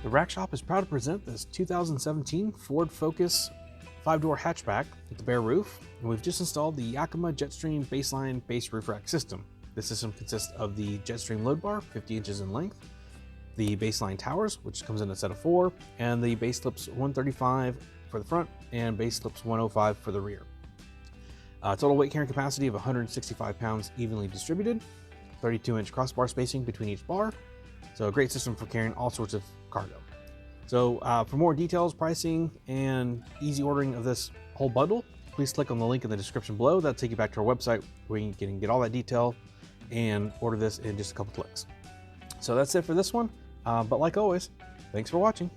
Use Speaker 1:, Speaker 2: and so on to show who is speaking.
Speaker 1: The Rack Shop is proud to present this 2017 Ford Focus 5-door hatchback with the bare roof, and we've just installed the Yakima JetStream BaseLine base roof rack system. This system consists of the JetStream load bar, 50 inches in length, the BaseLine towers, which comes in a set of 4, and the base slips 135 for the front and base slips 105 for the rear. Total weight carrying capacity of 165 pounds evenly distributed, 32-inch crossbar spacing between each bar. So a great system for carrying all sorts of cargo. So for more details, pricing, and easy ordering of this whole bundle, please click on the link in the description below. That'll take you back to our website where you can get all that detail and order this in just a couple clicks. So that's it for this one. But like always, thanks for watching.